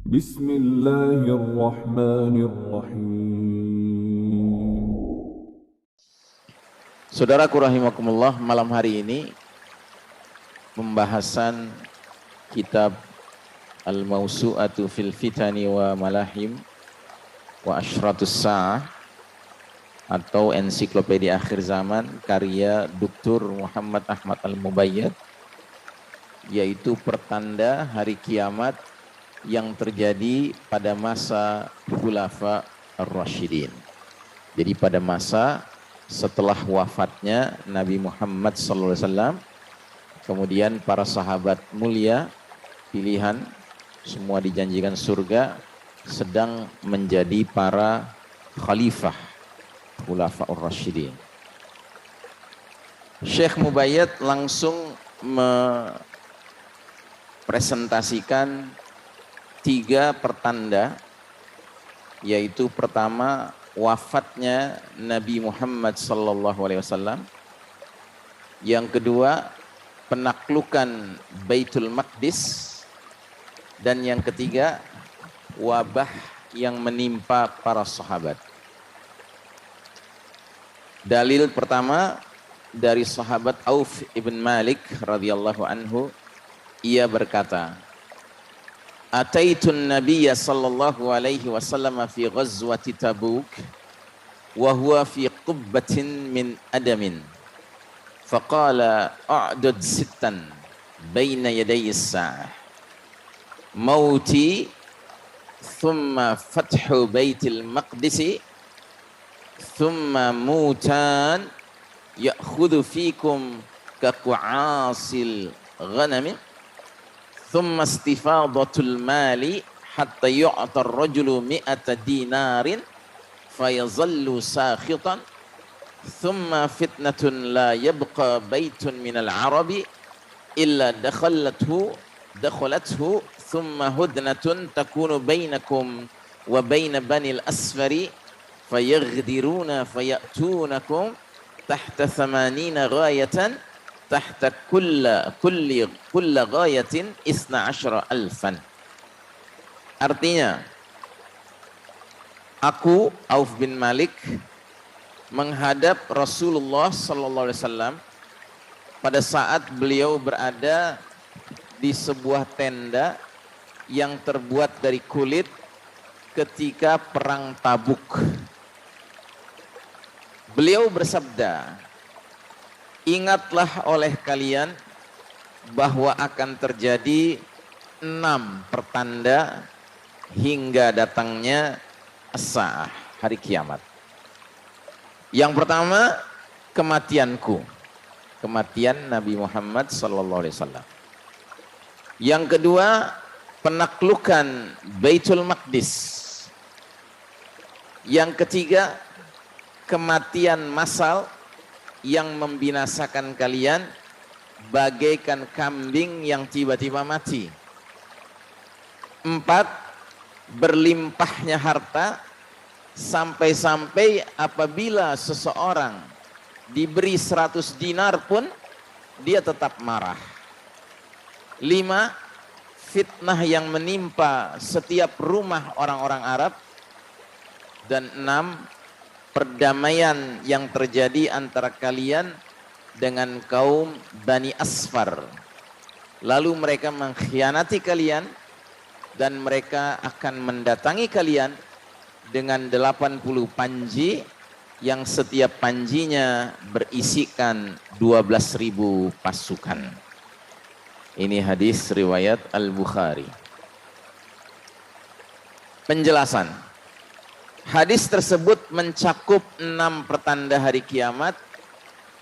Bismillahirrahmanirrahim. Saudaraku rahimakumullah, malam hari ini pembahasan kitab Al-Mawsu'atu fil Fitani wa Malahim wa Ashratus Sa'ah atau Ensiklopedia Akhir Zaman karya Dr. Muhammad Ahmad Al-Mubayyad, yaitu pertanda hari kiamat yang terjadi pada masa Khulafa Ar-Rasyidin. Jadi pada masa setelah wafatnya Nabi Muhammad SAW, kemudian para sahabat mulia pilihan semua dijanjikan surga sedang menjadi para khalifah Khulafa Ar-Rasyidin. Syekh Mubayyad langsung mempresentasikan 3 pertanda, yaitu pertama wafatnya Nabi Muhammad SAW, yang kedua penaklukan Baitul Maqdis, dan yang ketiga wabah yang menimpa para sahabat. Dalil pertama dari sahabat Auf ibn Malik radhiyallahu anhu, ia berkata, Ataitun Nabiyya sallallahu alaihi wasallam fi ghazwati Tabuk wa huwa fi qubbatin min adamin faqala a'dud sittan baina yaday as-sa'ah mauti thumma fathu baitil maqdisi thumma mutan ya'khudhu fikum ka qu'asil ghanamin thumma istifadatul mali hatta yu'ta ar-rajulu 100 dinarin fayazallu sakhitan thumma fitnatun la yabqa baitun minal arabi illa dakhalathu thumma hudnatun takunu bainakum wa baina banil asfari fayaghdiruna fayatunakum tahta 80 ghayatan tahta kulla ghayatin 12,000. Artinya, aku Auf bin Malik menghadap Rasulullah sallallahu alaihi wasallam pada saat beliau berada di sebuah tenda yang terbuat dari kulit ketika perang Tabuk. Beliau bersabda, ingatlah oleh kalian bahwa akan terjadi 6 pertanda hingga datangnya as-sa'ah, hari kiamat. Yang pertama, kematianku, kematian Nabi Muhammad SAW. Yang kedua, penaklukan Baitul Maqdis. Yang ketiga, kematian massal yang membinasakan kalian bagaikan kambing yang tiba-tiba mati. 4, berlimpahnya harta sampai-sampai apabila seseorang diberi 100 dinar pun dia tetap marah. 5, fitnah yang menimpa setiap rumah orang-orang Arab. Dan 6, perdamaian yang terjadi antara kalian dengan kaum Bani Asfar. Lalu mereka mengkhianati kalian dan mereka akan mendatangi kalian dengan 80 panji yang setiap panjinya berisikan 12.000 pasukan. Ini hadis riwayat Al-Bukhari. Penjelasan. Hadis tersebut mencakup 6 pertanda hari kiamat,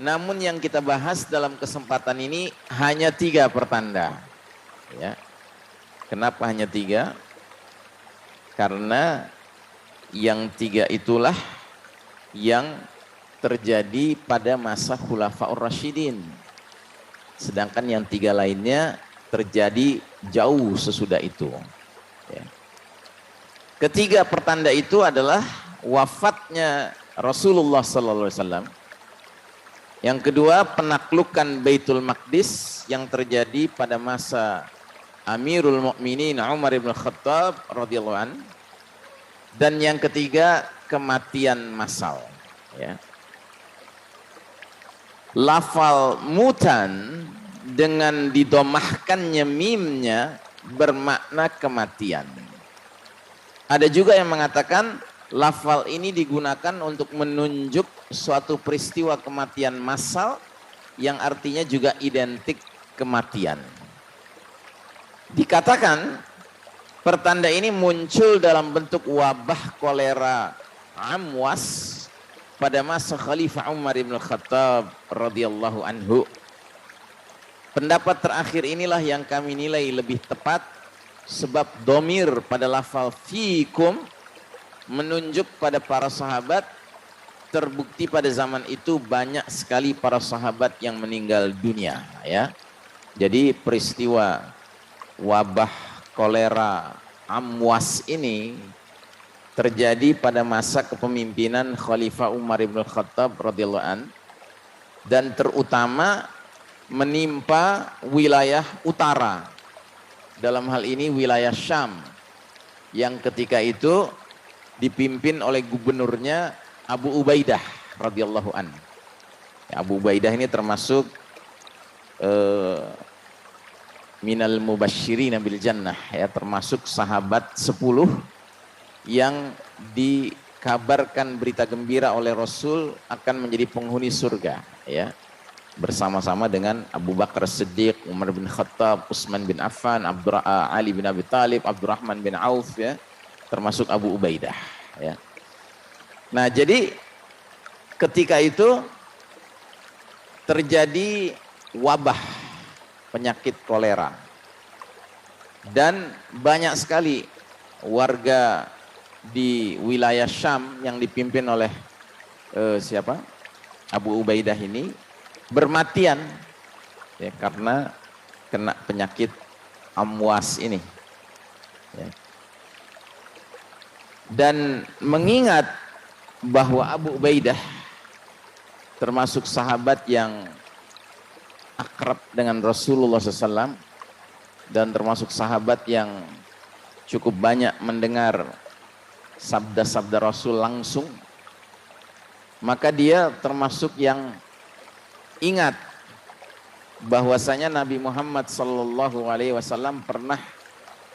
namun yang kita bahas dalam kesempatan ini hanya 3 pertanda. Ya. Kenapa hanya 3? Karena yang 3 itulah yang terjadi pada masa Khulafaur Rasyidin. Sedangkan yang 3 lainnya terjadi jauh sesudah itu. Ya. Ketiga pertanda itu adalah wafatnya Rasulullah SAW. Yang kedua, penaklukan Baitul Maqdis yang terjadi pada masa Amirul Mukminin Umar bin Khattab radhiyallahu an. Dan yang ketiga, kematian massal. Ya. Lafal mutan dengan didomahkannya mimnya bermakna kematian. Ada juga yang mengatakan lafal ini digunakan untuk menunjuk suatu peristiwa kematian massal yang artinya juga identik kematian. Dikatakan pertanda ini muncul dalam bentuk wabah kolera amwas pada masa Khalifah Umar bin Khattab radhiyallahu anhu. Pendapat terakhir inilah yang kami nilai lebih tepat sebab domir pada lafal fikum menunjuk pada para sahabat. Terbukti pada zaman itu banyak sekali para sahabat yang meninggal dunia, ya. Jadi peristiwa wabah kolera amwas ini terjadi pada masa kepemimpinan Khalifah Umar bin Khattab radhiyallahu an, dan terutama menimpa wilayah utara. Dalam hal ini wilayah Syam yang ketika itu dipimpin oleh gubernurnya Abu Ubaidah radhiyallahu an. Abu Ubaidah ini termasuk minal mubasysyirin bil jannah, ya, termasuk sahabat 10 yang dikabarkan berita gembira oleh Rasul akan menjadi penghuni surga, ya, bersama-sama dengan Abu Bakar Siddiq, Umar bin Khattab, Utsman bin Affan, Ali bin Abi Thalib, Abdurrahman bin Auf, ya, termasuk Abu Ubaidah, ya. Nah, jadi ketika itu terjadi wabah penyakit kolera dan banyak sekali warga di wilayah Syam yang dipimpin oleh Abu Ubaidah ini bermatian, ya, karena kena penyakit amwas ini, ya. Dan mengingat bahwa Abu Ubaidah termasuk sahabat yang akrab dengan Rasulullah SAW dan termasuk sahabat yang cukup banyak mendengar sabda-sabda Rasul langsung, maka dia termasuk yang ingat bahwasanya Nabi Muhammad SAW pernah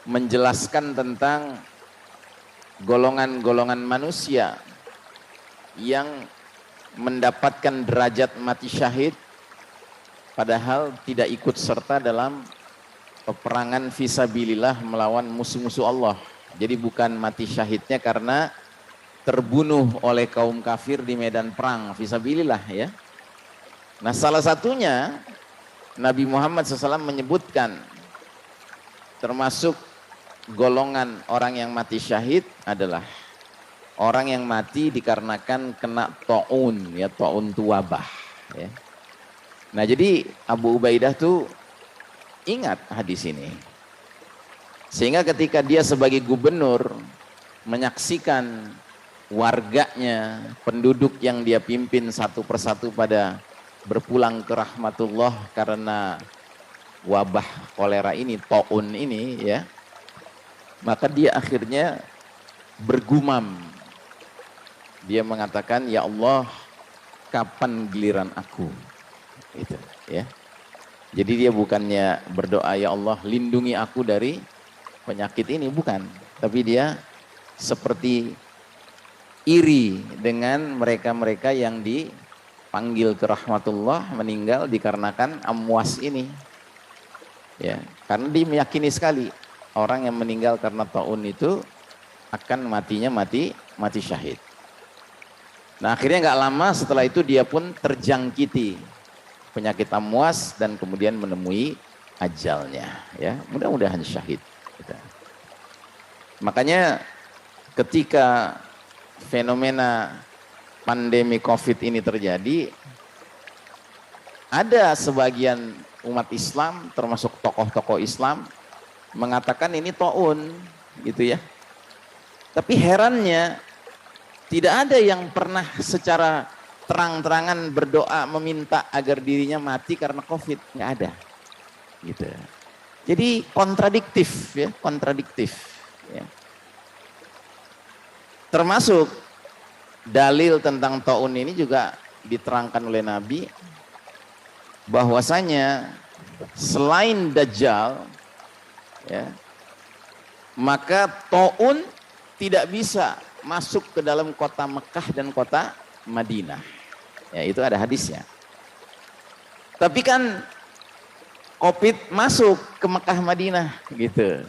menjelaskan tentang golongan-golongan manusia yang mendapatkan derajat mati syahid padahal tidak ikut serta dalam peperangan fisabilillah melawan musuh-musuh Allah. Jadi bukan mati syahidnya karena terbunuh oleh kaum kafir di medan perang fisabilillah, ya. Nah, salah satunya Nabi Muhammad SAW menyebutkan termasuk golongan orang yang mati syahid adalah orang yang mati dikarenakan kena ta'un, ya, ta'un itu wabah, ya. Nah, jadi Abu Ubaidah tuh ingat hadis ini. Sehingga ketika dia sebagai gubernur menyaksikan warganya, penduduk yang dia pimpin satu persatu pada berpulang ke rahmatullah karena wabah kolera ini, ta'un ini, ya, maka dia akhirnya bergumam. Dia mengatakan, ya Allah, kapan giliran aku? Itu, ya. Jadi dia bukannya berdoa, ya Allah lindungi aku dari penyakit ini, bukan. Tapi dia seperti iri dengan mereka-mereka yang dipanggil ke rahmatullah meninggal dikarenakan amwas ini. Ya, karena dia meyakini sekali orang yang meninggal karena taun itu akan matinya mati syahid. Nah, akhirnya nggak lama setelah itu dia pun terjangkiti penyakit amwas dan kemudian menemui ajalnya, ya. Mudah-mudahan syahid. Makanya ketika fenomena pandemi Covid ini terjadi, ada sebagian umat Islam termasuk tokoh-tokoh Islam mengatakan ini taun, gitu, ya. Tapi herannya tidak ada yang pernah secara terang-terangan berdoa meminta agar dirinya mati karena Covid, nggak ada, gitu. Jadi kontradiktif ya, kontradiktif ya. Termasuk dalil tentang taun ini juga diterangkan oleh Nabi bahwasanya selain Dajjal ya, maka taun tidak bisa masuk ke dalam kota Mekah dan kota Madinah. Ya, itu ada hadisnya. Tapi kan COVID masuk ke Mekah Madinah gitu.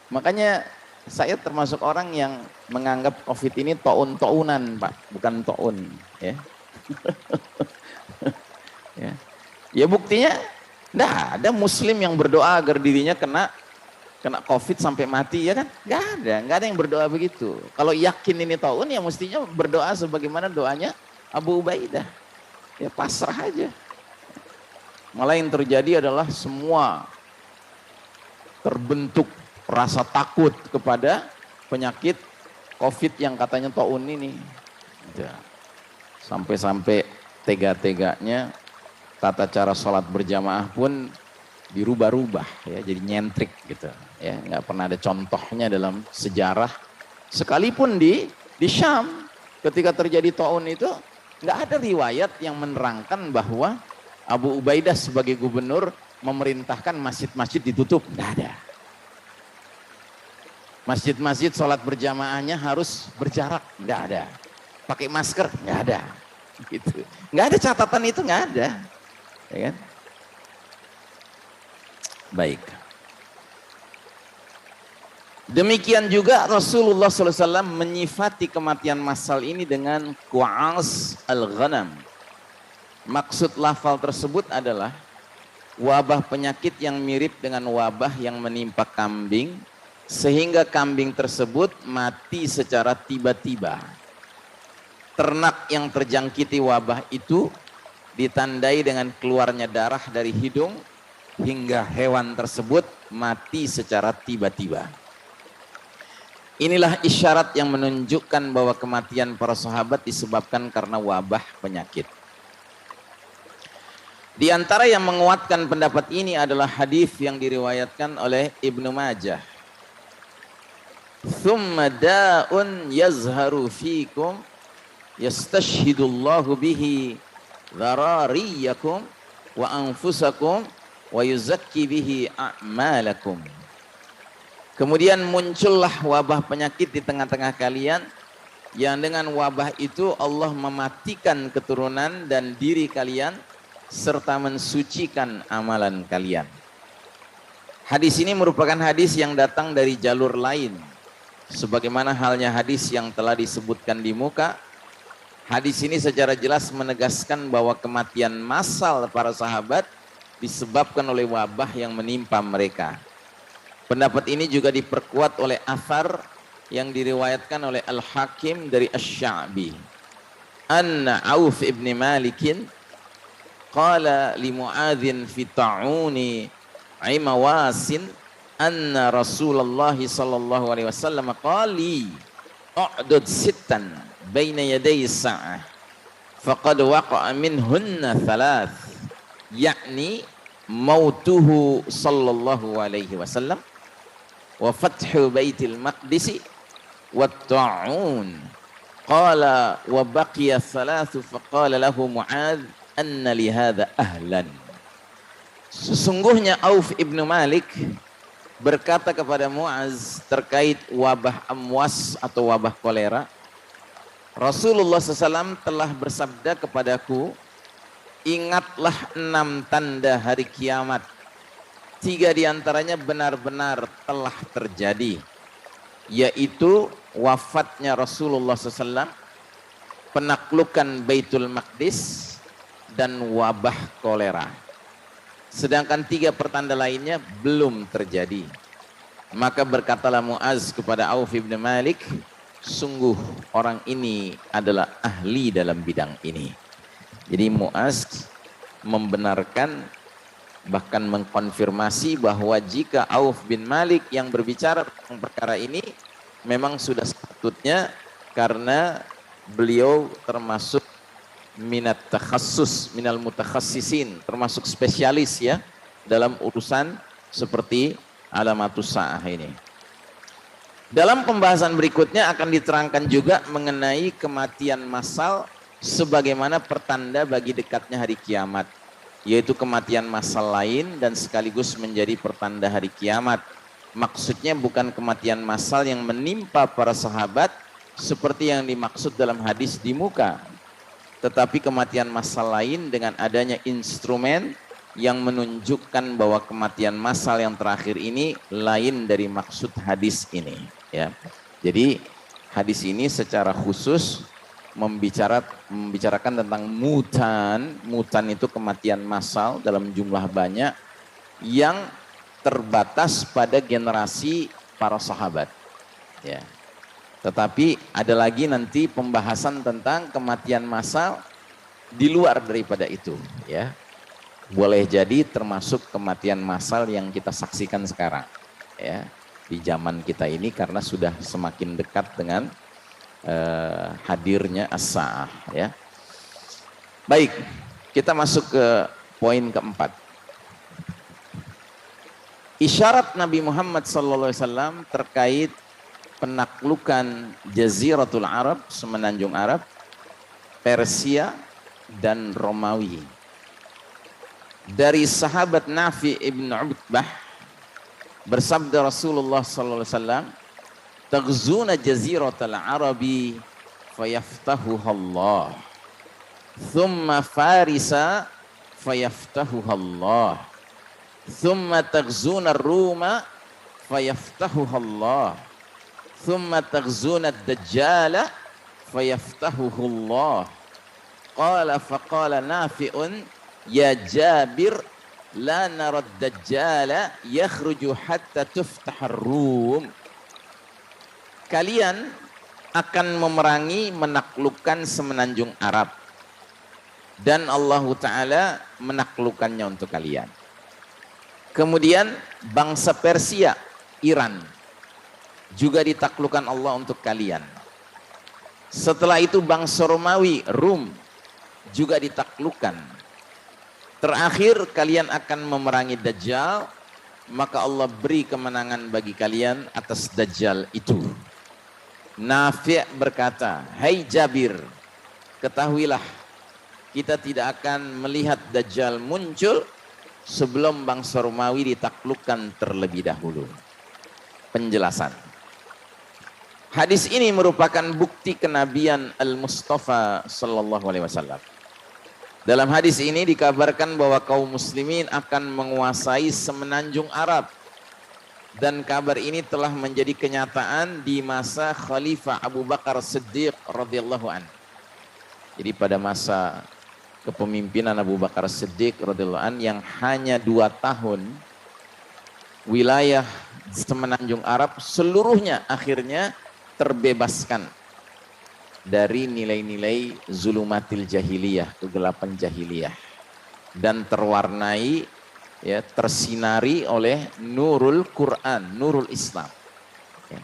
Makanya saya termasuk orang yang menganggap COVID ini taun-taunan, Pak, bukan taun, ya. Ya. Ya buktinya enggak ada muslim yang berdoa agar dirinya kena COVID sampai mati, ya kan? Enggak ada yang berdoa begitu. Kalau yakin ini taun ya mestinya berdoa sebagaimana doanya Abu Ubaidah. Ya pasrah aja. Malah yang terjadi adalah semua terbentuk rasa takut kepada penyakit COVID yang katanya taun ini. Ya. Sampai-sampai tega-teganya tata cara sholat berjamaah pun dirubah-rubah ya, jadi nyentrik gitu ya, nggak pernah ada contohnya dalam sejarah. Sekalipun di Syam ketika terjadi taun itu nggak ada riwayat yang menerangkan bahwa Abu Ubaidah sebagai gubernur memerintahkan masjid-masjid ditutup, nggak ada. Masjid-masjid sholat berjamaahnya harus berjarak, nggak ada. Pakai masker, nggak ada. Gitu. Nggak ada catatan itu, nggak ada. Ya kan? Baik. Demikian juga Rasulullah SAW menyifati kematian massal ini dengan Qu'as al-Ghanam. Maksud lafal tersebut adalah wabah penyakit yang mirip dengan wabah yang menimpa kambing, sehingga kambing tersebut mati secara tiba-tiba. Ternak yang terjangkiti wabah itu ditandai dengan keluarnya darah dari hidung, hingga hewan tersebut mati secara tiba-tiba. Inilah isyarat yang menunjukkan bahwa kematian para sahabat disebabkan karena wabah penyakit. Di antara yang menguatkan pendapat ini adalah hadis yang diriwayatkan oleh Ibnu Majah. Thumma da'un yazharu fikum yastashhidullahu bihi dharariyakum wa anfusakum wa yuzakki bihi a'malakum. Kemudian muncullah wabah penyakit di tengah-tengah kalian, yang dengan wabah itu Allah mematikan keturunan dan diri kalian serta mensucikan amalan kalian. Hadis ini merupakan hadis yang datang dari jalur lain. Sebagaimana halnya hadis yang telah disebutkan di muka, hadis ini secara jelas menegaskan bahwa kematian massal para sahabat disebabkan oleh wabah yang menimpa mereka. Pendapat ini juga diperkuat oleh athar yang diriwayatkan oleh Al-Hakim dari Asy-Sya'bi. Anna Auf ibn Malikin qala li Mu'adzin fi ta'uni imawasin anna Rasulullah sallallahu alaihi wasallam qali u'dud sittan baina yaday sa'ah faqad waqa'a minhunna thalath, yakni mautuhu sallallahu alaihi wasallam wa fathu baitil maqdisi wa ta'un. Qala wa baqiya thalathu faqala lahu Mu'adz anna li hadha ahlan. Sesungguhnya Auf ibnu Malik berkata kepada Mu'adz terkait wabah amwas atau wabah kolera, Rasulullah SAW telah bersabda kepadaku, ingatlah 6 tanda hari kiamat. 3 diantaranya benar-benar telah terjadi, yaitu wafatnya Rasulullah SAW, penaklukan Baitul Maqdis, dan wabah kolera. Sedangkan 3 pertanda lainnya belum terjadi. Maka berkatalah Mu'adz kepada Auf ibn Malik, sungguh orang ini adalah ahli dalam bidang ini. Jadi Mu'adz membenarkan, bahkan mengkonfirmasi bahwa jika Auf bin Malik yang berbicara tentang perkara ini memang sudah sepatutnya, karena beliau termasuk minat takhassus, minal mutakhassisin, termasuk spesialis ya dalam urusan seperti alamatus sa'ah ini. Dalam pembahasan berikutnya akan diterangkan juga mengenai kematian massal sebagaimana pertanda bagi dekatnya hari kiamat, yaitu kematian massal lain dan sekaligus menjadi pertanda hari kiamat. Maksudnya bukan kematian massal yang menimpa para sahabat seperti yang dimaksud dalam hadis di muka, tetapi kematian massal lain dengan adanya instrumen yang menunjukkan bahwa kematian massal yang terakhir ini lain dari maksud hadis ini, ya. Jadi hadis ini secara khusus membicarakan tentang mutan itu kematian massal dalam jumlah banyak yang terbatas pada generasi para sahabat, ya. Tetapi ada lagi nanti pembahasan tentang kematian massal di luar daripada itu, ya. Boleh jadi termasuk kematian massal yang kita saksikan sekarang, ya, di zaman kita ini karena sudah semakin dekat dengan hadirnya as-sa'ah, ya. Baik, kita masuk ke poin keempat. Isyarat Nabi Muhammad SAW terkait penaklukan Jaziratul Arab, semenanjung Arab, Persia dan Romawi. Dari sahabat Nafi ibn Uqbah bersabda Rasulullah SAW, "Taghzuna jaziratal Arabi fayaftahuha Allah, thumma Farisa fayaftahuha Allah, thumma taghzuna Ruma fayaftahuha Allah, thumma taghzuna ad-Dajjala fayaftahuhu Allah." Qala faqala Nafi'un, "Ya Jabir, la narad dajjala yakhruju hatta tuftahar Rum." Kalian akan memerangi, menaklukkan semenanjung Arab, dan Allah Ta'ala menaklukkannya untuk kalian. Kemudian bangsa Persia, Iran, juga ditaklukkan Allah untuk kalian. Setelah itu bangsa Romawi, Rum, juga ditaklukkan. Terakhir kalian akan memerangi Dajjal, maka Allah beri kemenangan bagi kalian atas Dajjal itu. Nafi' berkata, "Hai Jabir, ketahuilah kita tidak akan melihat Dajjal muncul sebelum bangsa Romawi ditaklukkan terlebih dahulu." Penjelasan. Hadis ini merupakan bukti kenabian Al-Mustafa sallallahu alaihi wasallam. Dalam hadis ini dikabarkan bahwa kaum muslimin akan menguasai semenanjung Arab, dan kabar ini telah menjadi kenyataan di masa Khalifah Abu Bakar Siddiq radhiyallahu an. Jadi pada masa kepemimpinan Abu Bakar Siddiq radhiyallahu an yang hanya 2 tahun, wilayah semenanjung Arab seluruhnya akhirnya terbebaskan dari nilai-nilai zulumatil jahiliyah, kegelapan jahiliyah, dan terwarnai, ya, tersinari oleh nurul Quran, nurul Islam, ya.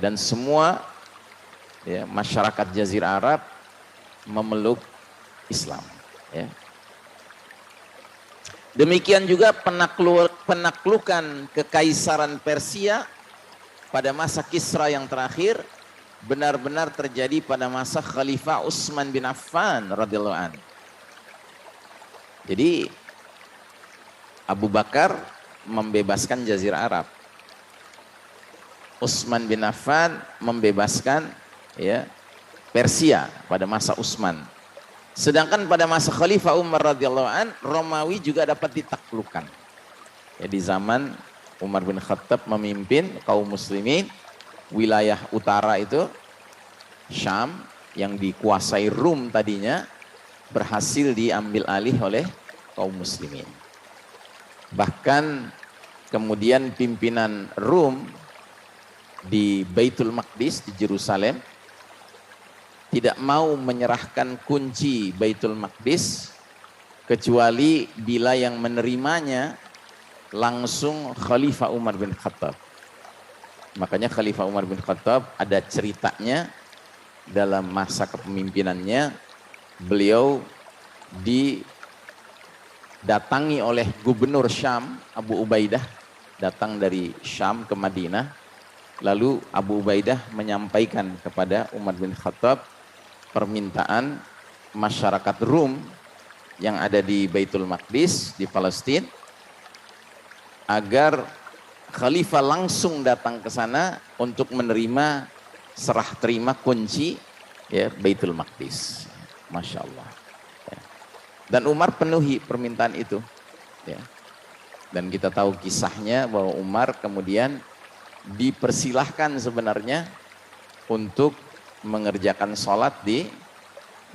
Dan semua, ya, masyarakat Jazirah Arab memeluk Islam, ya. Demikian juga penaklukan kekaisaran Persia pada masa Kisra yang terakhir benar-benar terjadi pada masa Khalifah Utsman bin Affan radhiyallahu an. Jadi Abu Bakar membebaskan Jazirah Arab, Utsman bin Affan membebaskan, ya, Persia pada masa Utsman. Sedangkan pada masa Khalifah Umar radhiyallahu an, Romawi juga dapat ditaklukkan. Ya, di zaman Umar bin Khattab memimpin kaum muslimin, wilayah utara itu, Syam yang dikuasai Rum tadinya, berhasil diambil alih oleh kaum muslimin. Bahkan kemudian pimpinan Rum di Baitul Maqdis di Yerusalem tidak mau menyerahkan kunci Baitul Maqdis kecuali bila yang menerimanya langsung Khalifah Umar bin Khattab. Makanya Khalifah Umar bin Khattab ada ceritanya dalam masa kepemimpinannya, beliau didatangi oleh gubernur Syam, Abu Ubaidah, datang dari Syam ke Madinah. Lalu Abu Ubaidah menyampaikan kepada Umar bin Khattab permintaan masyarakat Rum yang ada di Baitul Maqdis di Palestina agar khalifah langsung datang ke sana untuk menerima serah terima kunci ya Baitul Maqdis. Masya Allah. Ya. Dan Umar penuhi permintaan itu. Ya. Dan kita tahu kisahnya bahwa Umar kemudian dipersilahkan sebenarnya untuk mengerjakan sholat di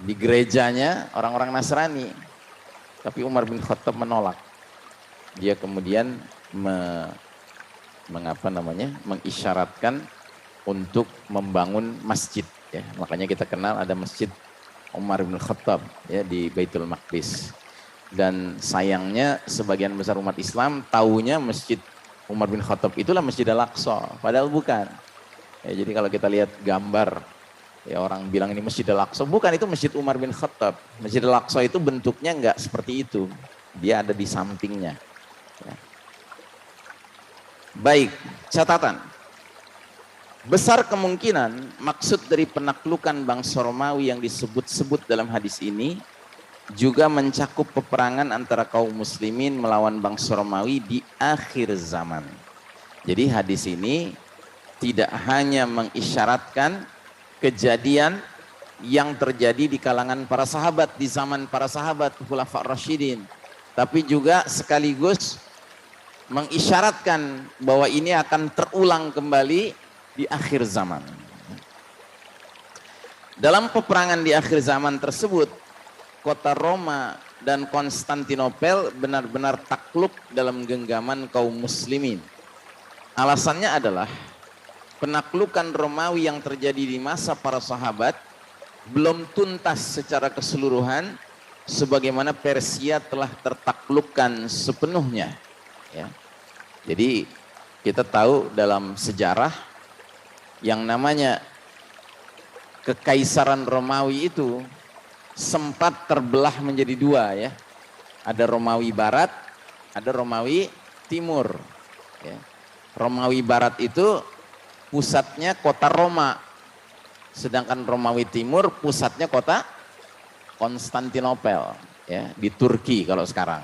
gerejanya orang-orang Nasrani. Tapi Umar bin Khattab menolak. Dia kemudian mengisyaratkan untuk membangun masjid. Ya. Makanya kita kenal ada masjid Umar bin Khattab ya, di Baitul Maqdis. Dan sayangnya sebagian besar umat Islam taunya masjid Umar bin Khattab itulah Masjid Al-Aqsa, padahal bukan. Ya, jadi kalau kita lihat gambar, ya orang bilang ini Masjid Al-Aqsa, bukan, itu Masjid Umar bin Khattab. Masjid Al-Aqsa itu bentuknya enggak seperti itu, dia ada di sampingnya. Ya. Baik, catatan. Besar kemungkinan maksud dari penaklukan bangsa Romawi yang disebut-sebut dalam hadis ini juga mencakup peperangan antara kaum muslimin melawan bangsa Romawi di akhir zaman. Jadi hadis ini tidak hanya mengisyaratkan kejadian yang terjadi di kalangan para sahabat, di zaman para sahabat Khulafa Rasyidin, tapi juga sekaligus mengisyaratkan bahwa ini akan terulang kembali di akhir zaman. Dalam peperangan di akhir zaman tersebut, kota Roma dan Konstantinopel benar-benar takluk dalam genggaman kaum muslimin. Alasannya adalah penaklukan Romawi yang terjadi di masa para sahabat belum tuntas secara keseluruhan sebagaimana Persia telah tertaklukkan sepenuhnya. Ya. Jadi kita tahu dalam sejarah yang namanya kekaisaran Romawi itu sempat terbelah menjadi dua ya. Ada Romawi Barat, ada Romawi Timur. Ya. Romawi Barat itu pusatnya kota Roma, sedangkan Romawi Timur pusatnya kota Konstantinopel, ya, di Turki kalau sekarang.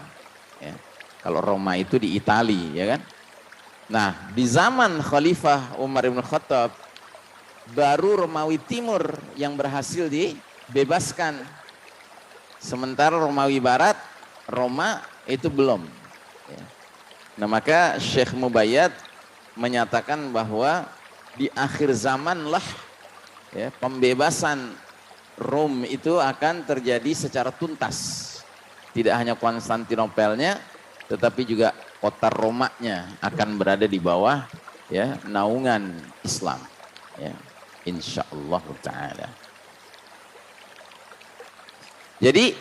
Ya. Kalau Roma itu di Itali, ya kan? Nah, di zaman Khalifah Umar bin Khattab, baru Romawi Timur yang berhasil dibebaskan. Sementara Romawi Barat, Roma itu belum. Ya. Nah, maka Syekh Mubayyad menyatakan bahwa di akhir zaman lah ya, pembebasan Rom itu akan terjadi secara tuntas. Tidak hanya Konstantinopelnya, tetapi juga kota Romanya akan berada di bawah ya naungan Islam. Ya, insyaallah taala. Jadi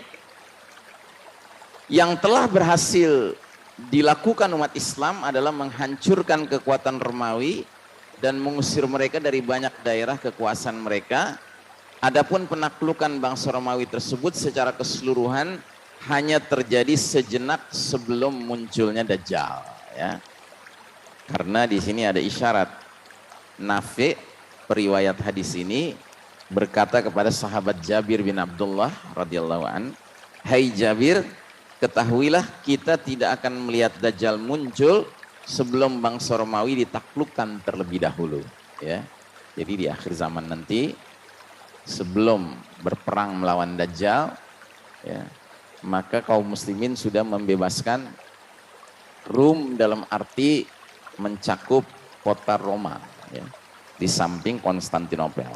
yang telah berhasil dilakukan umat Islam adalah menghancurkan kekuatan Romawi dan mengusir mereka dari banyak daerah kekuasaan mereka. Adapun penaklukan bangsa Romawi tersebut secara keseluruhan hanya terjadi sejenak sebelum munculnya Dajjal, ya. Karena di sini ada isyarat. Nafi' periwayat hadis ini berkata kepada sahabat Jabir bin Abdullah radhiyallahu an, "Hai Jabir, ketahuilah kita tidak akan melihat Dajjal muncul sebelum bangsa Romawi ditaklukkan terlebih dahulu." Ya. Jadi di akhir zaman nanti sebelum berperang melawan Dajjal, ya, maka kaum muslimin sudah membebaskan Rum dalam arti mencakup kota Roma, ya, di samping Konstantinopel.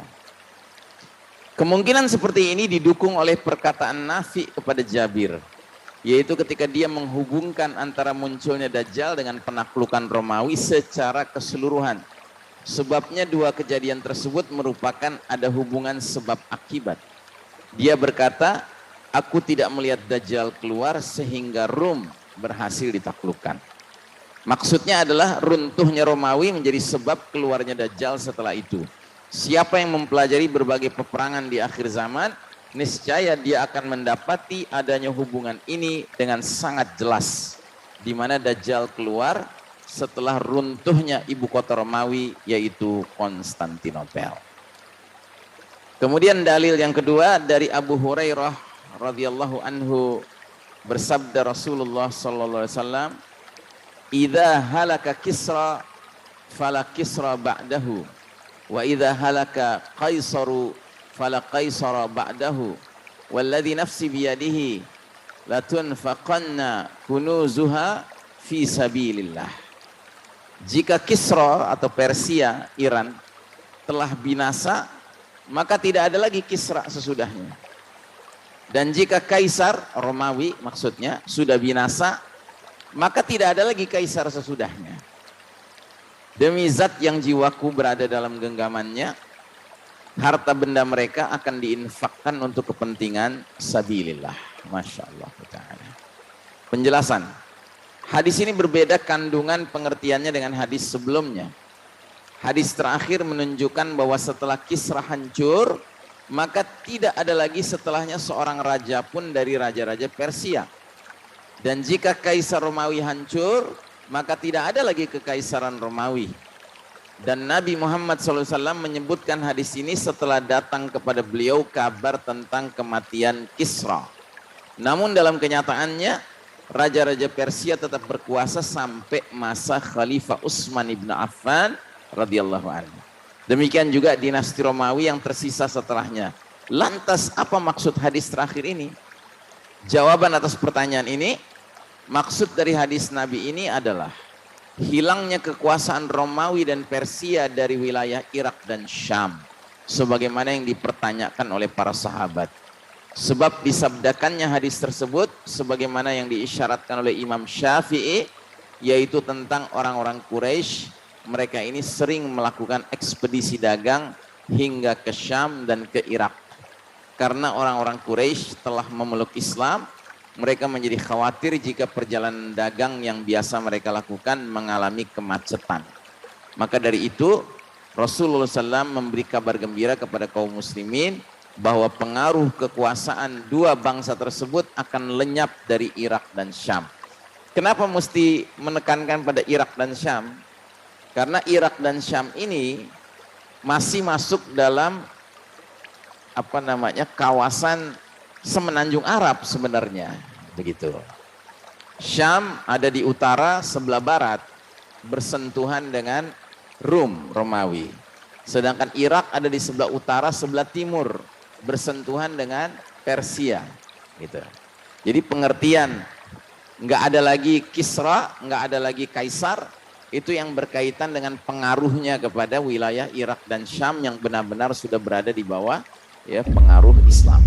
Kemungkinan seperti ini didukung oleh perkataan Nafi kepada Jabir, yaitu ketika dia menghubungkan antara munculnya Dajjal dengan penaklukan Romawi secara keseluruhan. Sebabnya dua kejadian tersebut merupakan ada hubungan sebab akibat. Dia berkata, "Aku tidak melihat Dajjal keluar sehingga Rum berhasil ditaklukkan." Maksudnya adalah runtuhnya Romawi menjadi sebab keluarnya Dajjal setelah itu. Siapa yang mempelajari berbagai peperangan di akhir zaman niscaya dia akan mendapati adanya hubungan ini dengan sangat jelas, di mana Dajjal keluar setelah runtuhnya ibu kota Romawi, yaitu Konstantinopel. Kemudian dalil yang kedua dari Abu Hurairah radhiyallahu anhu, bersabda Rasulullah sallallahu alaihi wasallam, "Idza halaka Kisra fala Kisra ba'dahu, wa idza halaka Qaisaru fala Qaisara ba'dahu, walladzi nafsi biyadihi latunfaqanna kunuzuha fi sabilillah." Jika Kisra atau Persia, Iran, telah binasa, maka tidak ada lagi Kisra sesudahnya. Dan jika Kaisar Romawi maksudnya sudah binasa, maka tidak ada lagi Kaisar sesudahnya. Demi zat yang jiwaku berada dalam genggamannya, harta benda mereka akan diinfakkan untuk kepentingan sabilillah. Masya Allah ta'ala. Penjelasan. Hadis ini berbeda kandungan pengertiannya dengan hadis sebelumnya. Hadis terakhir menunjukkan bahwa setelah Kisra hancur, maka tidak ada lagi setelahnya seorang raja pun dari raja-raja Persia. Dan jika Kaisar Romawi hancur, maka tidak ada lagi kekaisaran Romawi. Dan Nabi Muhammad SAW menyebutkan hadis ini setelah datang kepada beliau kabar tentang kematian Kisra. Namun dalam kenyataannya, raja-raja Persia tetap berkuasa sampai masa Khalifah Utsman ibn Affan radhiyallahu anhu. Demikian juga dinasti Romawi yang tersisa setelahnya. Lantas apa maksud hadis terakhir ini? Jawaban atas pertanyaan ini, maksud dari hadis Nabi ini adalah hilangnya kekuasaan Romawi dan Persia dari wilayah Irak dan Syam, sebagaimana yang dipertanyakan oleh para sahabat. Sebab disabdakannya hadis tersebut sebagaimana yang diisyaratkan oleh Imam Syafi'i, yaitu tentang orang-orang Quraisy. Mereka ini sering melakukan ekspedisi dagang hingga ke Syam dan ke Irak. Karena orang-orang Quraisy telah memeluk Islam, mereka menjadi khawatir jika perjalanan dagang yang biasa mereka lakukan mengalami kemacetan. Maka dari itu, Rasulullah SAW memberi kabar gembira kepada kaum muslimin bahwa pengaruh kekuasaan dua bangsa tersebut akan lenyap dari Irak dan Syam. Kenapa mesti menekankan pada Irak dan Syam? Karena Irak dan Syam ini masih masuk dalam kawasan semenanjung Arab sebenarnya, begitu. Syam ada di utara sebelah barat, bersentuhan dengan Romawi. Sedangkan Irak ada di sebelah utara sebelah timur, bersentuhan dengan Persia, gitu. Jadi pengertian nggak ada lagi Kisra, nggak ada lagi Kaisar, itu yang berkaitan dengan pengaruhnya kepada wilayah Irak dan Syam yang benar-benar sudah berada di bawah pengaruh Islam.